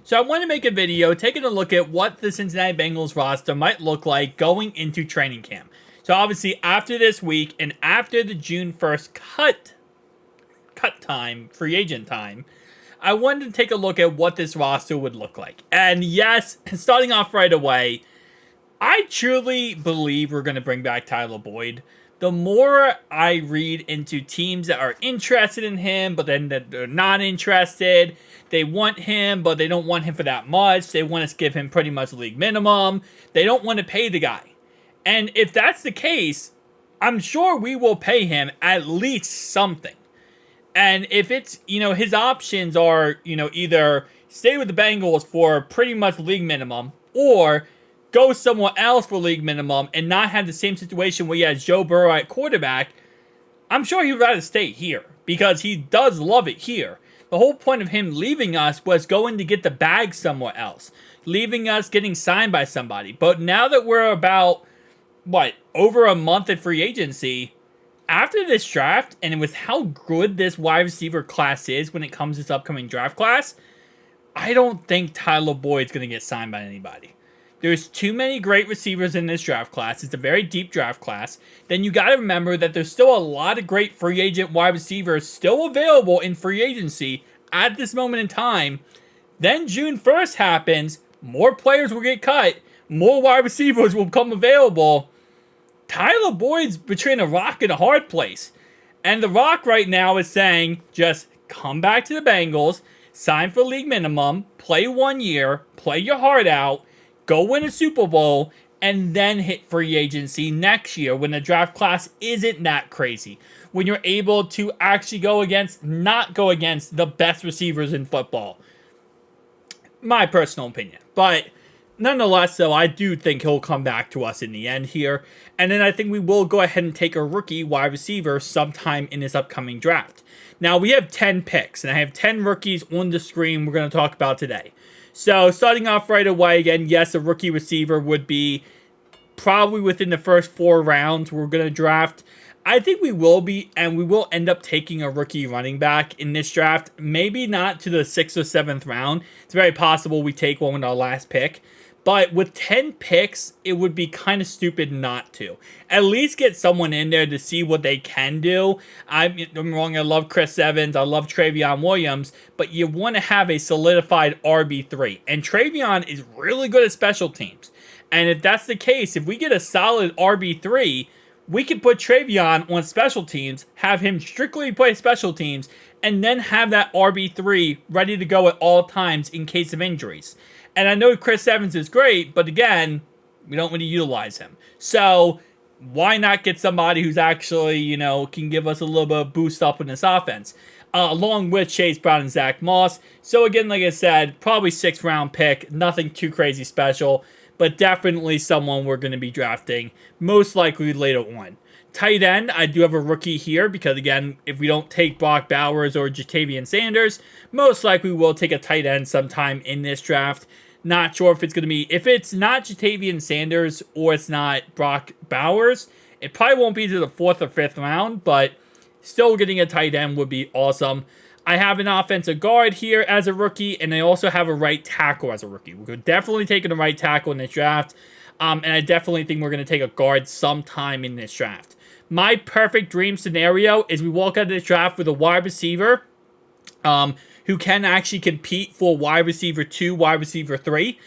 So I want to make a video taking a look at what the Cincinnati Bengals roster might look like going into training camp. So obviously after this week and after the June 1st cut time, free agent time, I wanted to take a look at what this roster would look like. And yes, starting off right away, I truly believe we're going to bring back Tyler Boyd. The more I read into teams that are interested in him, but then they're not interested, they want him, but they don't want him for that much. They want to give him pretty much league minimum. They don't want to pay the guy. And if that's the case, I'm sure we will pay him at least something. And if it's, his options are, either stay with the Bengals for pretty much league minimum or go somewhere else for league minimum and not have the same situation where he has Joe Burrow at quarterback, I'm sure he would rather stay here because he does love it here. The whole point of him leaving us was going to get the bag somewhere else, leaving us getting signed by somebody. But now that we're about, over a month at free agency, after this draft, and with how good this wide receiver class is when it comes to this upcoming draft class, I don't think Tyler Boyd's going to get signed by anybody. There's too many great receivers in this draft class. It's a very deep draft class. Then you got to remember that there's still a lot of great free agent wide receivers still available in free agency at this moment in time. Then June 1st happens. More players will get cut. More wide receivers will become available. Tyler Boyd's between a rock and a hard place. And the Rock right now is saying, just come back to the Bengals, sign for league minimum, play 1 year, play your heart out, go win a Super Bowl, and then hit free agency next year when the draft class isn't that crazy. When you're able to actually not go against the best receivers in football. My personal opinion. But nonetheless, though, I do think he'll come back to us in the end here. And then I think we will go ahead and take a rookie wide receiver sometime in this upcoming draft. Now, we have 10 picks, and I have 10 rookies on the screen we're going to talk about today. So, starting off right away, again, yes, a rookie receiver would be probably within the first 4 rounds we're going to draft. I think we will be, and we will end up taking a rookie running back in this draft. Maybe not to the 6th or 7th round. It's very possible we take one with our last pick. But with 10 picks, it would be kind of stupid not to. At least get someone in there to see what they can do. Don't get me wrong, I love Chris Evans, I love Travion Williams, but you want to have a solidified RB3. And Travion is really good at special teams. And if that's the case, if we get a solid RB3, we can put Travion on special teams, have him strictly play special teams, and then have that RB3 ready to go at all times in case of injuries. And I know Chris Evans is great, but again, we don't really utilize him. So why not get somebody who's actually, can give us a little bit of boost up in this offense, along with Chase Brown and Zach Moss. So again, like I said, probably 6th round pick, nothing too crazy special, but definitely someone we're going to be drafting, most likely later on. Tight end, I do have a rookie here because, again, if we don't take Brock Bowers or Jatavian Sanders, most likely we'll take a tight end sometime in this draft. Not sure if it's going to be, if it's not Jatavian Sanders or it's not Brock Bowers, it probably won't be to the 4th or 5th round, but still getting a tight end would be awesome. I have an offensive guard here as a rookie, and I also have a right tackle as a rookie. We're definitely taking a right tackle in this draft, and I definitely think we're going to take a guard sometime in this draft. My perfect dream scenario is we walk out of this draft with a wide receiver who can actually compete for wide receiver 2, wide receiver 3.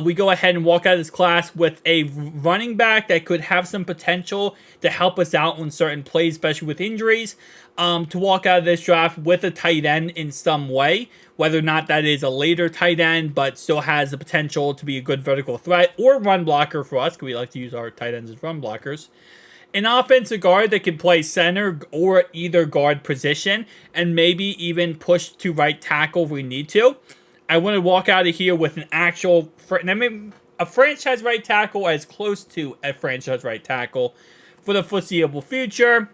We go ahead and walk out of this class with a running back that could have some potential to help us out on certain plays, especially with injuries. To walk out of this draft with a tight end in some way, whether or not that is a later tight end, but still has the potential to be a good vertical threat or run blocker for us, because we like to use our tight ends as run blockers. An offensive guard that can play center or either guard position and maybe even push to right tackle if we need to. I want to walk out of here with an actual, a franchise right tackle, as close to a franchise right tackle for the foreseeable future.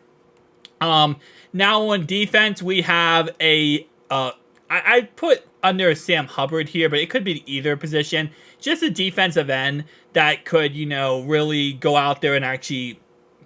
Now on defense, we have I put under Sam Hubbard here, but it could be either position. Just a defensive end that could, really go out there and actually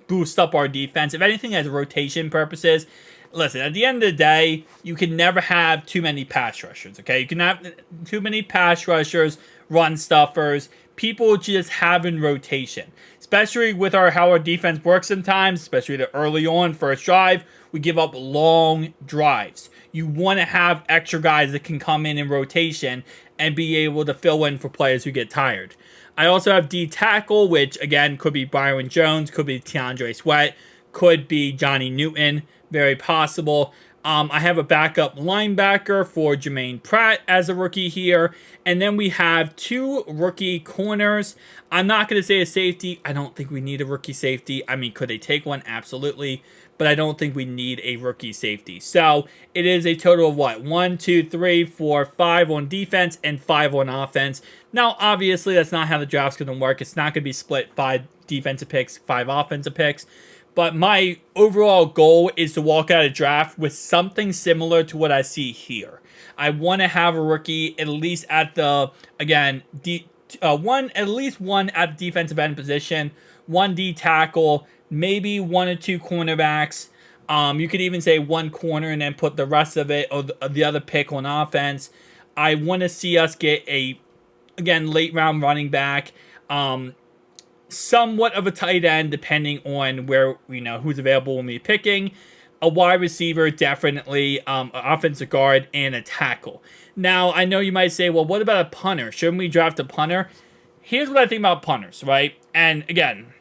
boost up our defense. If anything, as rotation purposes, listen, at the end of the day, you can never have too many pass rushers, okay? You can have too many pass rushers, run stuffers, people just have in rotation. Especially with how our defense works sometimes, especially the early on first drive, we give up long drives. You want to have extra guys that can come in rotation and be able to fill in for players who get tired. I also have D tackle, which again could be Byron Jones, could be T'Andre Sweat, could be Johnny Newton, very possible. I have a backup linebacker for Jermaine Pratt as a rookie here. And then we have 2 rookie corners. I'm not going to say a safety. I don't think we need a rookie safety. I mean, could they take one? Absolutely. But I don't think we need a rookie safety. So it is a total of what? 1, 2, 3, 4, 5 on defense and 5 on offense. Now, obviously, that's not how the draft's going to work. It's not going to be split 5 defensive picks, 5 offensive picks. But my overall goal is to walk out of draft with something similar to what I see here. I want to have a rookie at least at the, again, at least one at the defensive end position, 1 D tackle, maybe 1 or 2 cornerbacks. You could even say 1 corner and then put the rest of it or the other pick on offense. I want to see us get a, again, late round running back. Somewhat of a tight end depending on where, who's available when we're picking. A wide receiver, definitely, offensive guard, and a tackle. Now, I know you might say, well, what about a punter? Shouldn't we draft a punter? Here's what I think about punters, right? And again,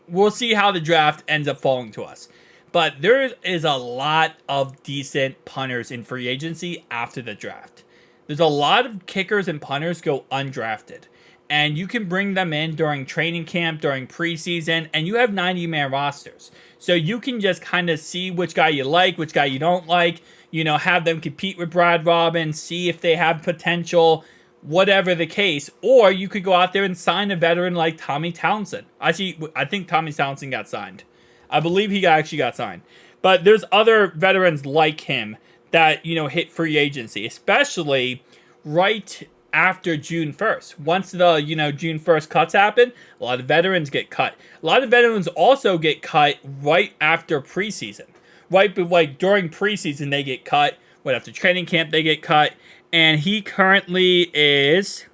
we'll see how the draft ends up falling to us. But there is a lot of decent punters in free agency after the draft. There's a lot of kickers and punters go undrafted. And you can bring them in during training camp, during preseason, and you have 90-man rosters. So you can just kind of see which guy you like, which guy you don't like, have them compete with Brad Robbins, see if they have potential, whatever the case. Or you could go out there and sign a veteran like Tommy Townsend. Actually, I think Tommy Townsend got signed. I believe he actually got signed. But there's other veterans like him that, hit free agency, especially right after June 1st. Once the, June 1st cuts happen, a lot of veterans get cut. A lot of veterans also get cut right after preseason. Right, but like during preseason, they get cut. Right after training camp, they get cut. And he currently is...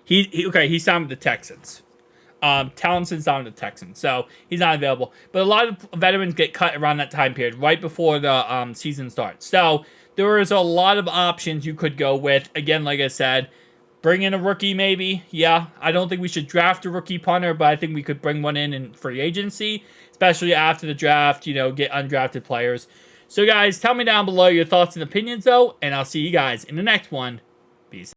He signed with the Texans. Townsend signed with the Texans, so he's not available. But a lot of veterans get cut around that time period, right before the season starts. So there is a lot of options you could go with. Again, like I said, bring in a rookie maybe. Yeah, I don't think we should draft a rookie punter, but I think we could bring one in free agency, especially after the draft, get undrafted players. So guys, tell me down below your thoughts and opinions though, and I'll see you guys in the next one. Peace.